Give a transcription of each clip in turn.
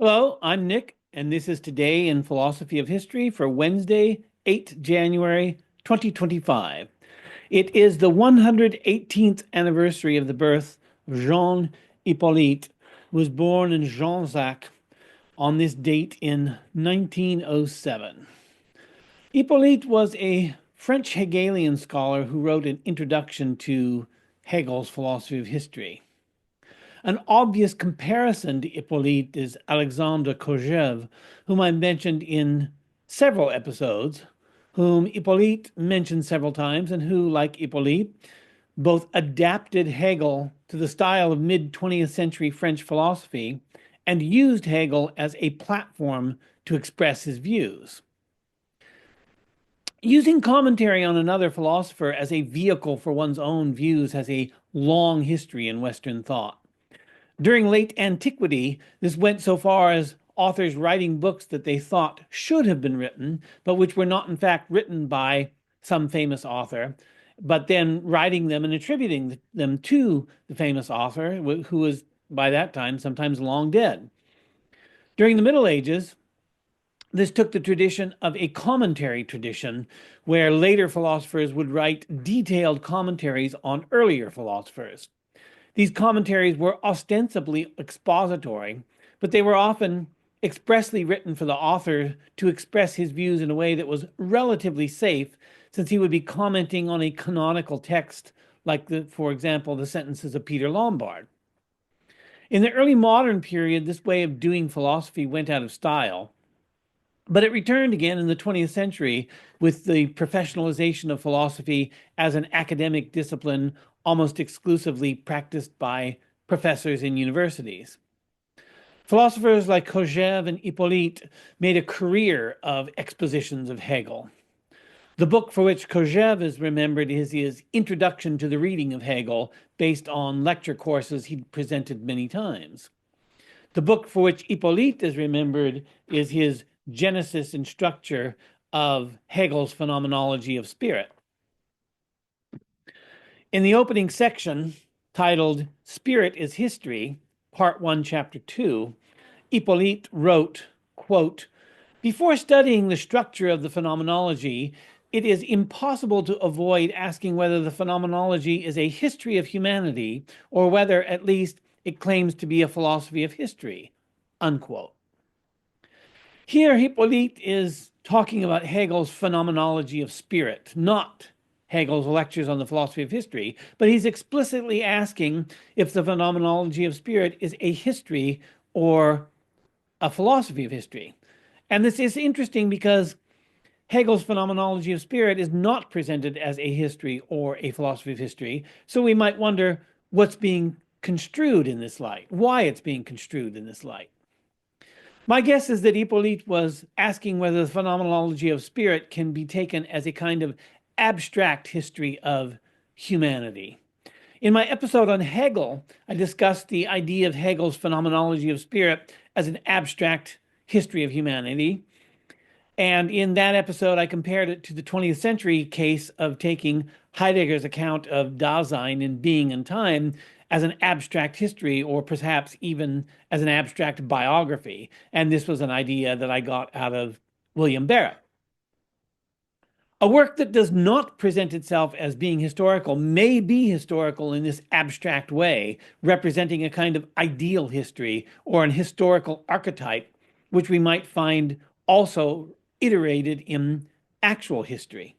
Hello, I'm Nick, and this is Today in Philosophy of History for Wednesday, 8 January 2025. It is the 118th anniversary of the birth of Jean Hyppolite, who was born in Jonzac on this date in 1907. Hippolyte was a French Hegelian scholar who wrote an introduction to Hegel's philosophy of history. An obvious comparison to Hippolyte is Alexandre Kojève, whom I mentioned in several episodes, whom Hippolyte mentioned several times, and who, like Hippolyte, both adapted Hegel to the style of mid-20th century French philosophy and used Hegel as a platform to express his views. Using commentary on another philosopher as a vehicle for one's own views has a long history in Western thought. During late antiquity, this went so far as authors writing books that they thought should have been written, but which were not in fact written by some famous author, but then writing them and attributing them to the famous author, who was by that time sometimes long dead. During the Middle Ages, this took the tradition of a commentary tradition, where later philosophers would write detailed commentaries on earlier philosophers. These commentaries were ostensibly expository, but they were often expressly written for the author to express his views in a way that was relatively safe, since he would be commenting on a canonical text, like, for example, the sentences of Peter Lombard. In the early modern period, this way of doing philosophy went out of style, but it returned again in the 20th century with the professionalization of philosophy as an academic discipline almost exclusively practiced by professors in universities. Philosophers like Kojève and Hippolyte made a career of expositions of Hegel. The book for which Kojève is remembered is his Introduction to the Reading of Hegel, based on lecture courses he'd presented many times. The book for which Hippolyte is remembered is his Genesis and Structure of Hegel's Phenomenology of Spirit. In the opening section, titled Spirit is History, Part 1, Chapter 2, Hippolyte wrote, quote, "Before studying the structure of the phenomenology, it is impossible to avoid asking whether the phenomenology is a history of humanity, or whether, at least, it claims to be a philosophy of history," unquote. Here, Hippolyte is talking about Hegel's phenomenology of spirit, not Hegel's lectures on the philosophy of history, but he's explicitly asking if the phenomenology of spirit is a history or a philosophy of history. And this is interesting because Hegel's phenomenology of spirit is not presented as a history or a philosophy of history. So we might wonder what's being construed in this light, why it's being construed in this light. My guess is that Hippolyte was asking whether the phenomenology of spirit can be taken as a kind of abstract history of humanity. In my episode on Hegel, I discussed the idea of Hegel's phenomenology of spirit as an abstract history of humanity. And in that episode, I compared it to the 20th century case of taking Heidegger's account of Dasein in being and time as an abstract history, or perhaps even as an abstract biography. And this was an idea that I got out of William Barrett. A work that does not present itself as being historical may be historical in this abstract way, representing a kind of ideal history or an historical archetype, which we might find also iterated in actual history.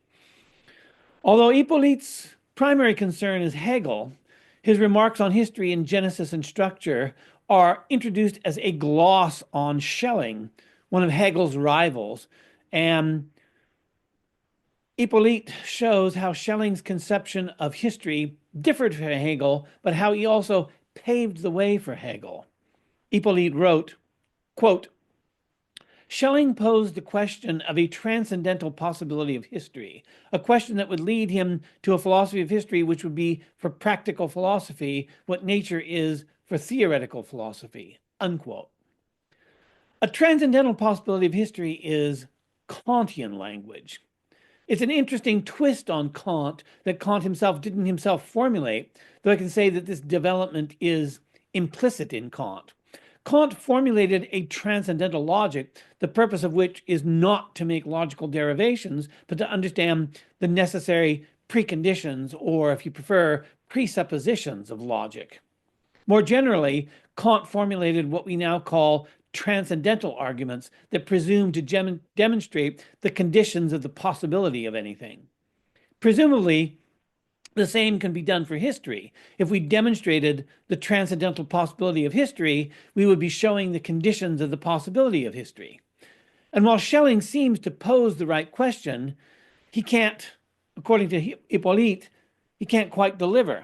Although Hippolyte's primary concern is Hegel, his remarks on history in Genesis and Structure are introduced as a gloss on Schelling, one of Hegel's rivals, and Hippolyte shows how Schelling's conception of history differed from Hegel, but how he also paved the way for Hegel. Hippolyte wrote, quote, "Schelling posed the question of a transcendental possibility of history, a question that would lead him to a philosophy of history which would be for practical philosophy what nature is for theoretical philosophy," unquote. A transcendental possibility of history is Kantian language. It's an interesting twist on Kant that Kant himself didn't himself formulate, though I can say that this development is implicit in Kant. Kant formulated a transcendental logic, the purpose of which is not to make logical derivations, but to understand the necessary preconditions, or if you prefer, presuppositions of logic. More generally, Kant formulated what we now call transcendental arguments that presume to demonstrate the conditions of the possibility of anything. Presumably, the same can be done for history. If we demonstrated the transcendental possibility of history, we would be showing the conditions of the possibility of history. And while Schelling seems to pose the right question, he can't, according to Hyppolite, he can't quite deliver.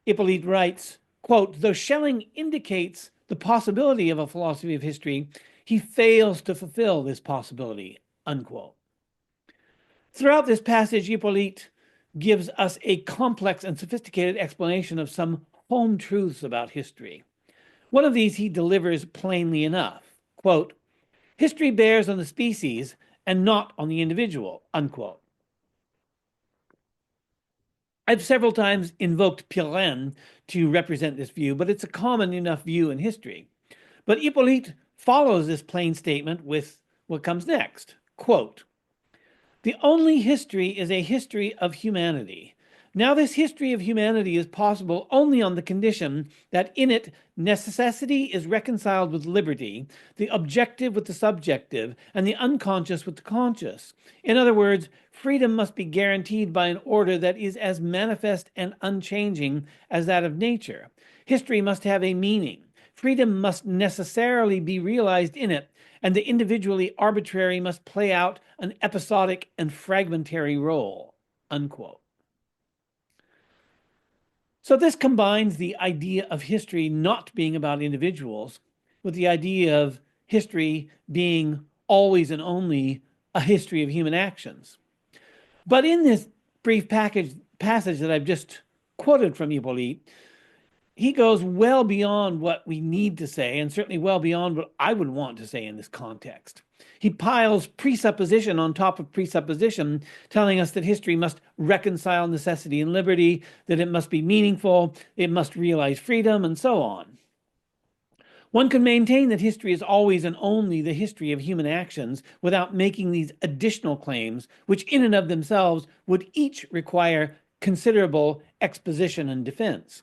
Hyppolite writes, quote, though Schelling indicates the possibility of a philosophy of history, he fails to fulfill this possibility, unquote. Throughout this passage, Hyppolite gives us a complex and sophisticated explanation of some home truths about history. One of these he delivers plainly enough, quote, history bears on the species and not on the individual, unquote. I've several times invoked Pirenne to represent this view, but it's a common enough view in history. But Hyppolite follows this plain statement with what comes next, quote, the only history is a history of humanity. Now this history of humanity is possible only on the condition that in it necessity is reconciled with liberty, the objective with the subjective, and the unconscious with the conscious. In other words, freedom must be guaranteed by an order that is as manifest and unchanging as that of nature. History must have a meaning. Freedom must necessarily be realized in it, and the individually arbitrary must play out an episodic and fragmentary role, unquote. So this combines the idea of history not being about individuals with the idea of history being always and only a history of human actions. But in this brief passage that I've just quoted from Hyppolite, he goes well beyond what we need to say, and certainly well beyond what I would want to say in this context. He piles presupposition on top of presupposition, telling us that history must reconcile necessity and liberty, that it must be meaningful, it must realize freedom, and so on. One can maintain that history is always and only the history of human actions without making these additional claims, which in and of themselves would each require considerable exposition and defense.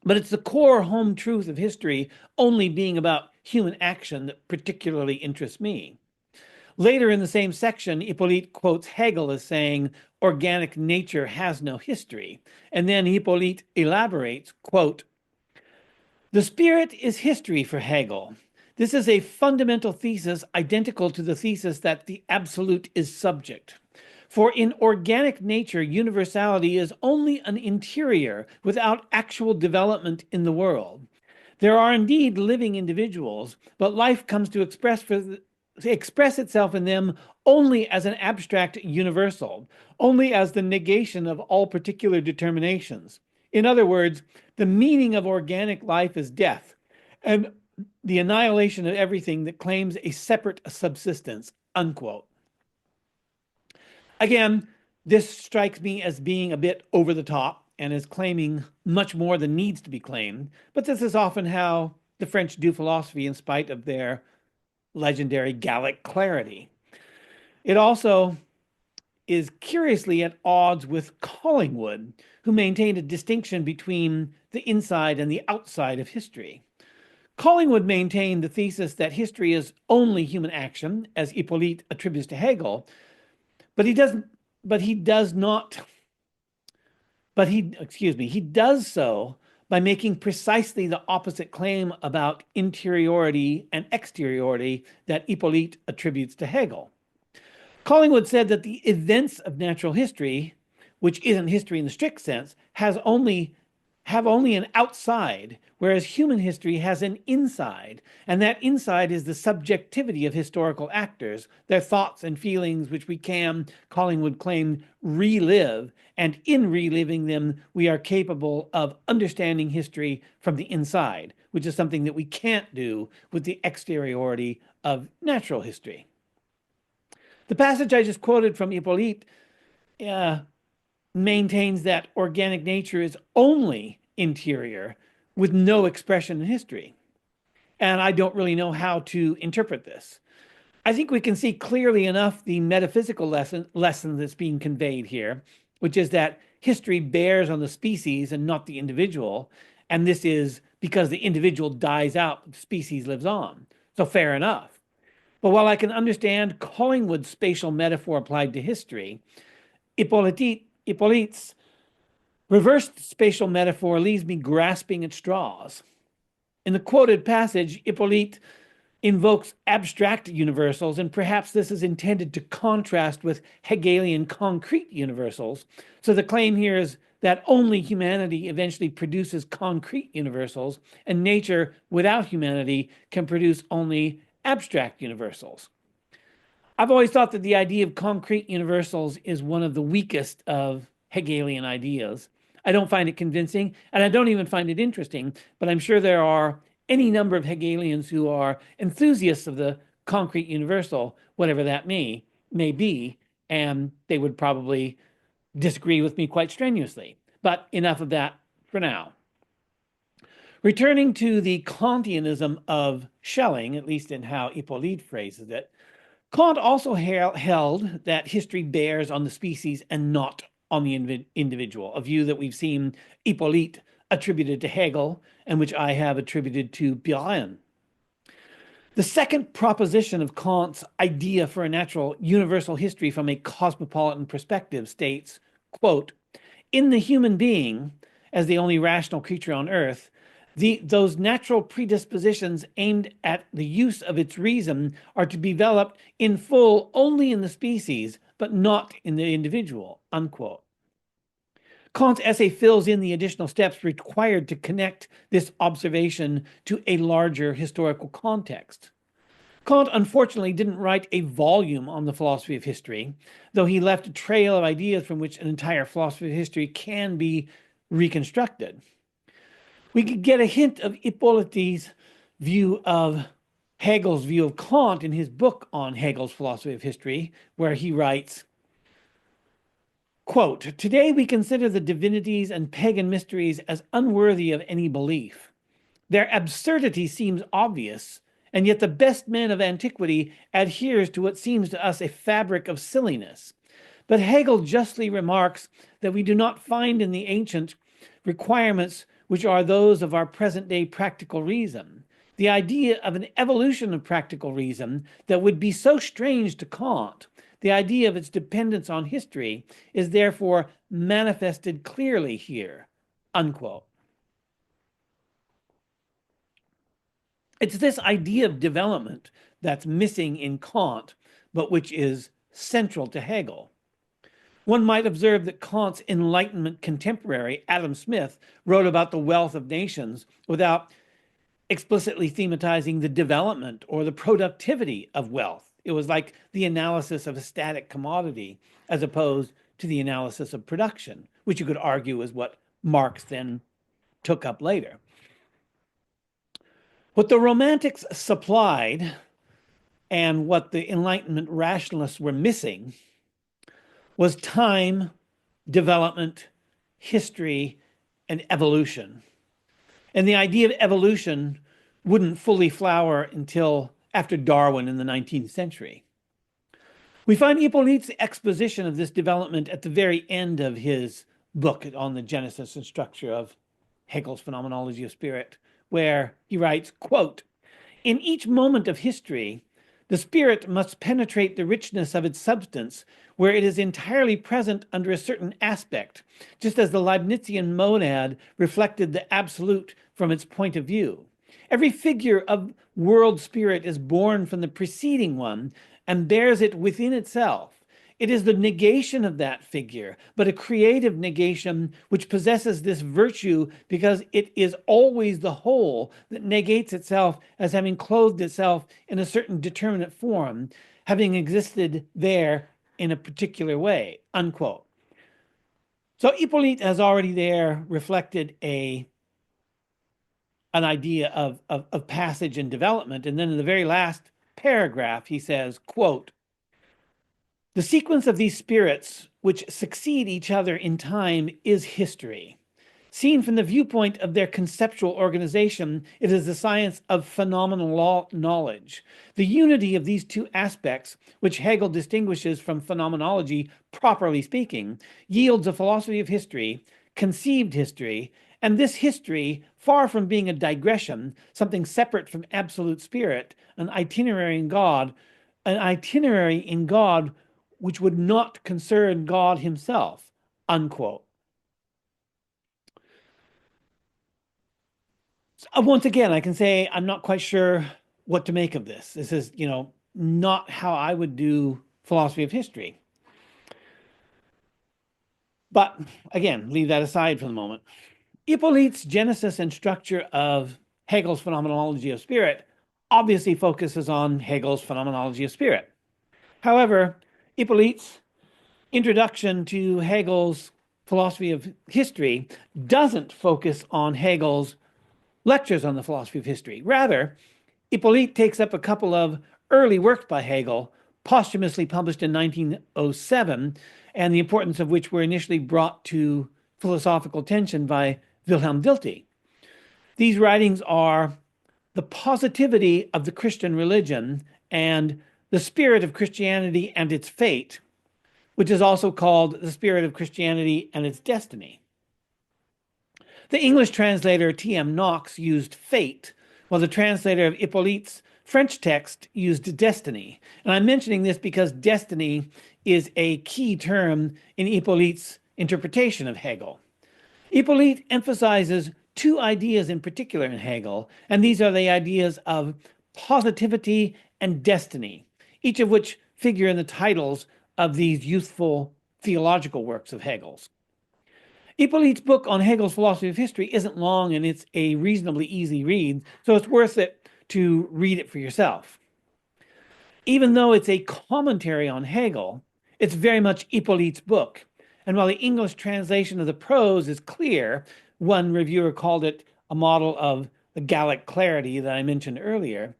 But it's the core home truth of history only being about human action that particularly interests me. Later in the same section, Hyppolite quotes Hegel as saying, organic nature has no history. And then Hyppolite elaborates, quote, the spirit is history for Hegel. This is a fundamental thesis identical to the thesis that the absolute is subject. For in organic nature, universality is only an interior without actual development in the world. There are indeed living individuals, but life comes to express itself in them only as an abstract universal, only as the negation of all particular determinations. In other words, the meaning of organic life is death, and the annihilation of everything that claims a separate subsistence, unquote. Again, this strikes me as being a bit over the top and as claiming much more than needs to be claimed, but this is often how the French do philosophy in spite of their legendary Gallic clarity. It also is curiously at odds with Collingwood, who maintained a distinction between the inside and the outside of history. Collingwood maintained the thesis that history is only human action, as Hyppolite attributes to Hegel, he does so by making precisely the opposite claim about interiority and exteriority that Hyppolite attributes to Hegel. Collingwood said that the events of natural history, which isn't history in the strict sense, have only an outside, whereas human history has an inside, and that inside is the subjectivity of historical actors, their thoughts and feelings, which we can, Collingwood claimed, relive, and in reliving them, we are capable of understanding history from the inside, which is something that we can't do with the exteriority of natural history. The passage I just quoted from Hyppolite maintains that organic nature is only interior, with no expression in history. And I don't really know how to interpret this. I think we can see clearly enough the metaphysical lesson that's being conveyed here, which is that history bears on the species and not the individual. And this is because the individual dies out, the species lives on. So fair enough. But while I can understand Collingwood's spatial metaphor applied to history, Hippolyte's reversed spatial metaphor leaves me grasping at straws. In the quoted passage, Hippolyte invokes abstract universals, and perhaps this is intended to contrast with Hegelian concrete universals. So the claim here is that only humanity eventually produces concrete universals, and nature without humanity can produce only abstract universals. I've always thought that the idea of concrete universals is one of the weakest of Hegelian ideas. I don't find it convincing, and I don't even find it interesting, but I'm sure there are any number of Hegelians who are enthusiasts of the concrete universal, whatever that may be, and they would probably disagree with me quite strenuously. But enough of that for now. Returning to the Kantianism of Schelling, at least in how Hippolyte phrases it, Kant also held that history bears on the species and not on the individual, a view that we've seen Hippolyte attributed to Hegel and which I have attributed to Biron. The second proposition of Kant's idea for a natural universal history from a cosmopolitan perspective states, quote, in the human being, as the only rational creature on earth, those natural predispositions aimed at the use of its reason are to be developed in full only in the species, but not in the individual, unquote. Kant's essay fills in the additional steps required to connect this observation to a larger historical context. Kant, unfortunately, didn't write a volume on the philosophy of history, though he left a trail of ideas from which an entire philosophy of history can be reconstructed. We could get a hint of Hippolyte's view of Hegel's view of Kant in his book on Hegel's philosophy of history, where he writes, quote, today we consider the divinities and pagan mysteries as unworthy of any belief. Their absurdity seems obvious, and yet the best man of antiquity adheres to what seems to us a fabric of silliness. But Hegel justly remarks that we do not find in the ancient requirements which are those of our present-day practical reason. The idea of an evolution of practical reason that would be so strange to Kant, the idea of its dependence on history, is therefore manifested clearly here, unquote. It's this idea of development that's missing in Kant, but which is central to Hegel. One might observe that Kant's Enlightenment contemporary, Adam Smith, wrote about the wealth of nations without explicitly thematizing the development or the productivity of wealth. It was like the analysis of a static commodity as opposed to the analysis of production, which you could argue is what Marx then took up later. What the Romantics supplied and what the Enlightenment rationalists were missing was time, development, history, and evolution. And the idea of evolution wouldn't fully flower until after Darwin in the 19th century. We find Hippolyte's exposition of this development at the very end of his book on the genesis and structure of Hegel's Phenomenology of Spirit, where he writes, quote, in each moment of history, the spirit must penetrate the richness of its substance, where it is entirely present under a certain aspect, just as the Leibnizian monad reflected the absolute from its point of view. Every figure of world spirit is born from the preceding one and bears it within itself. It is the negation of that figure, but a creative negation which possesses this virtue because it is always the whole that negates itself as having clothed itself in a certain determinate form, having existed there in a particular way, unquote. So Hippolyte has already there reflected an idea of passage and development. And then in the very last paragraph, he says, quote, the sequence of these spirits which succeed each other in time is history. Seen from the viewpoint of their conceptual organization, it is the science of phenomenal knowledge. The unity of these two aspects, which Hegel distinguishes from phenomenology, properly speaking, yields a philosophy of history, conceived history, and this history, far from being a digression, something separate from absolute spirit, an itinerary in God which would not concern God himself, unquote. Once again, I can say I'm not quite sure what to make of this. This is, not how I would do philosophy of history. But again, leave that aside for the moment. Hippolyte's genesis and structure of Hegel's phenomenology of spirit obviously focuses on Hegel's phenomenology of spirit. However, Hippolyte's introduction to Hegel's philosophy of history doesn't focus on Hegel's lectures on the philosophy of history. Rather, Hippolyte takes up a couple of early works by Hegel, posthumously published in 1907, and the importance of which were initially brought to philosophical attention by Wilhelm Dilthey. These writings are The Positivity of the Christian Religion and The Spirit of Christianity and Its Fate, which is also called The Spirit of Christianity and Its Destiny. The English translator T.M. Knox used fate, while the translator of Hippolyte's French text used destiny. And I'm mentioning this because destiny is a key term in Hippolyte's interpretation of Hegel. Hippolyte emphasizes two ideas in particular in Hegel, and these are the ideas of positivity and destiny, each of which figure in the titles of these youthful theological works of Hegel's. Hippolyte's book on Hegel's philosophy of history isn't long, and it's a reasonably easy read, so it's worth it to read it for yourself. Even though it's a commentary on Hegel, it's very much Hippolyte's book. And while the English translation of the prose is clear, one reviewer called it a model of the Gallic clarity that I mentioned earlier,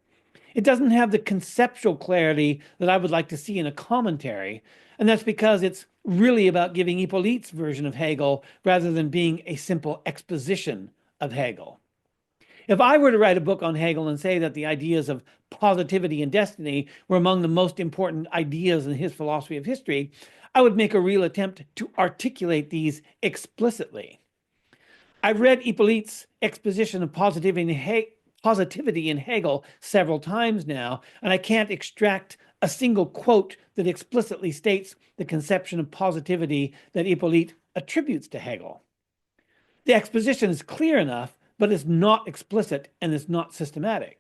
it doesn't have the conceptual clarity that I would like to see in a commentary, and that's because it's really about giving Hippolyte's version of Hegel rather than being a simple exposition of Hegel. If I were to write a book on Hegel and say that the ideas of positivity and destiny were among the most important ideas in his philosophy of history, I would make a real attempt to articulate these explicitly. I've read Hippolyte's exposition of positivity in Hegel several times now, and I can't extract a single quote that explicitly states the conception of positivity that Hippolyte attributes to Hegel. The exposition is clear enough, but it's not explicit and it's not systematic.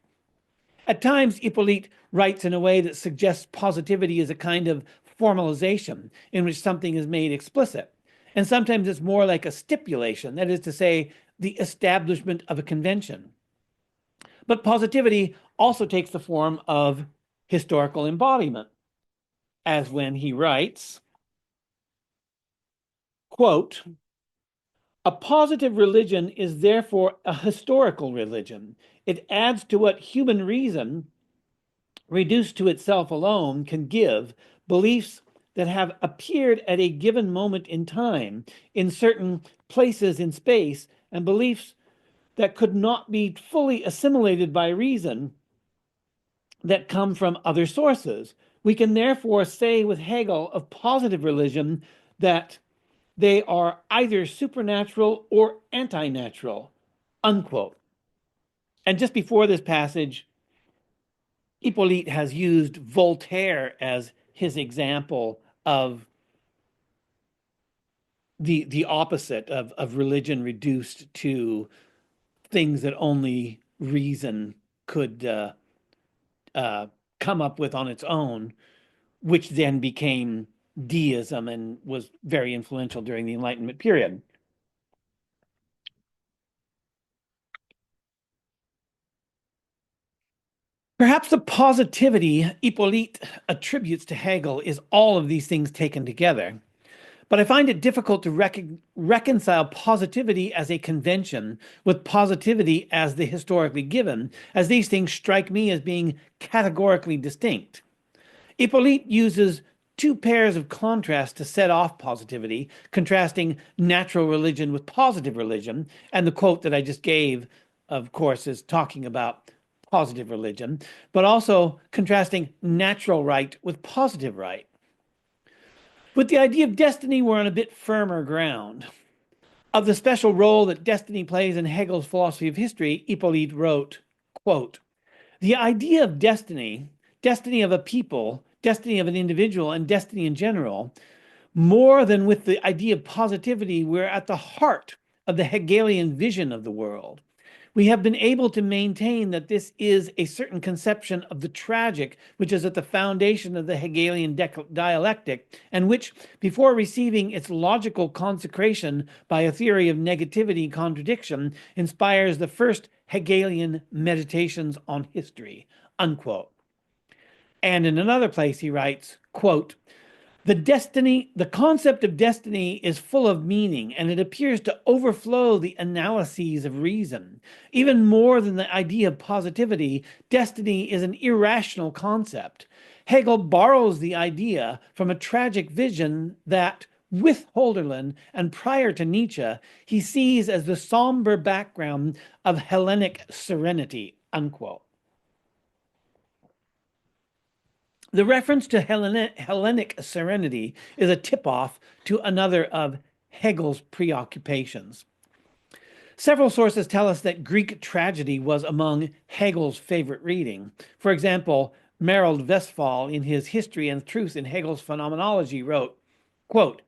At times, Hippolyte writes in a way that suggests positivity is a kind of formalization in which something is made explicit. And sometimes it's more like a stipulation, that is to say, the establishment of a convention. But positivity also takes the form of historical embodiment, as when he writes, quote, "A positive religion is therefore a historical religion. It adds to what human reason, reduced to itself alone, can give, beliefs that have appeared at a given moment in time, in certain places in space, and beliefs that could not be fully assimilated by reason that come from other sources. We can therefore say with Hegel of positive religion that they are either supernatural or anti-natural," unquote. And just before this passage, Hippolyte has used Voltaire as his example of the opposite of religion reduced to things that only reason could come up with on its own, which then became deism and was very influential during the Enlightenment period. Perhaps the positivity Hippolyte attributes to Hegel is all of these things taken together. But I find it difficult to reconcile positivity as a convention with positivity as the historically given, as these things strike me as being categorically distinct. Hippolyte uses two pairs of contrasts to set off positivity, contrasting natural religion with positive religion. And the quote that I just gave, of course, is talking about positive religion, but also contrasting natural right with positive right. With the idea of destiny, we're on a bit firmer ground. Of the special role that destiny plays in Hegel's philosophy of history, Hippolyte wrote, quote, "The idea of destiny, destiny of a people, destiny of an individual, and destiny in general, more than with the idea of positivity, we're at the heart of the Hegelian vision of the world. We have been able to maintain that this is a certain conception of the tragic, which is at the foundation of the Hegelian dialectic, and which, before receiving its logical consecration by a theory of negativity contradiction, inspires the first Hegelian meditations on history," unquote. And in another place he writes, quote, the concept of destiny is full of meaning, and it appears to overflow the analyses of reason. Even more than the idea of positivity, destiny is an irrational concept. Hegel borrows the idea from a tragic vision that, with Hölderlin and prior to Nietzsche, he sees as the somber background of Hellenic serenity, unquote. The reference to Hellenic serenity is a tip-off to another of Hegel's preoccupations. Several sources tell us that Greek tragedy was among Hegel's favorite reading. For example, Merold Westphal, in his History and Truth in Hegel's Phenomenology, wrote, quote,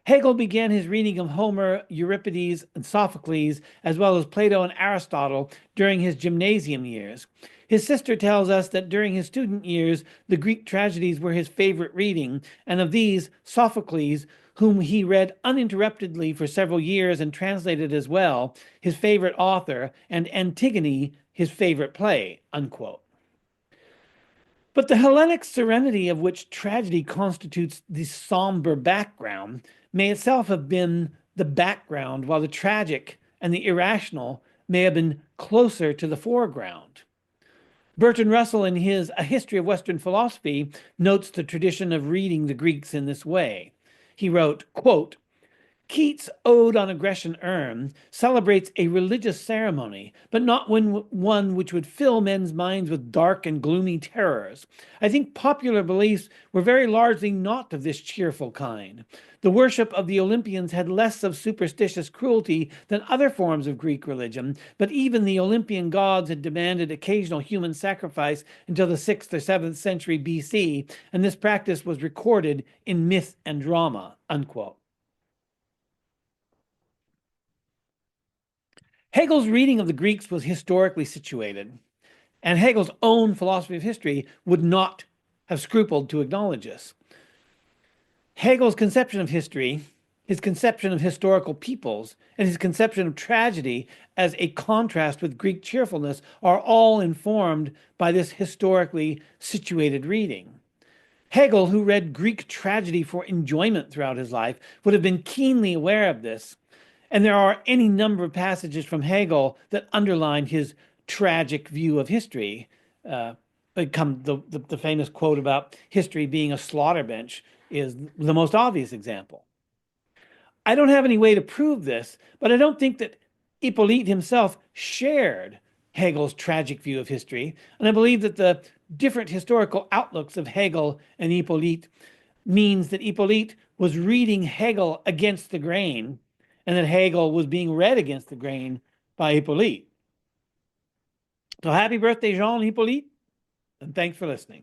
"Hegel began his reading of Homer, Euripides, and Sophocles, as well as Plato and Aristotle, during his gymnasium years. His sister tells us that during his student years, the Greek tragedies were his favorite reading, and of these, Sophocles, whom he read uninterruptedly for several years and translated as well, his favorite author, and Antigone, his favorite play," unquote. But the Hellenic serenity of which tragedy constitutes the somber background may itself have been the background, while the tragic and the irrational may have been closer to the foreground. Bertrand Russell, in his A History of Western Philosophy, notes the tradition of reading the Greeks in this way. He wrote, quote, "Keats' Ode on Aggression Urn celebrates a religious ceremony, but not one which would fill men's minds with dark and gloomy terrors. I think popular beliefs were very largely not of this cheerful kind. The worship of the Olympians had less of superstitious cruelty than other forms of Greek religion, but even the Olympian gods had demanded occasional human sacrifice until the 6th or 7th century BC, and this practice was recorded in myth and drama," unquote. Hegel's reading of the Greeks was historically situated, and Hegel's own philosophy of history would not have scrupled to acknowledge this. Hegel's conception of history, his conception of historical peoples, and his conception of tragedy as a contrast with Greek cheerfulness are all informed by this historically situated reading. Hegel, who read Greek tragedy for enjoyment throughout his life, would have been keenly aware of this. And there are any number of passages from Hegel that underline his tragic view of history. The famous quote about history being a slaughter bench is the most obvious example. I don't have any way to prove this, but I don't think that Hippolyte himself shared Hegel's tragic view of history, and I believe that the different historical outlooks of Hegel and Hippolyte means that Hippolyte was reading Hegel against the grain, and that Hegel was being read against the grain by Hippolyte. So happy birthday, Jean Hyppolite, and thanks for listening.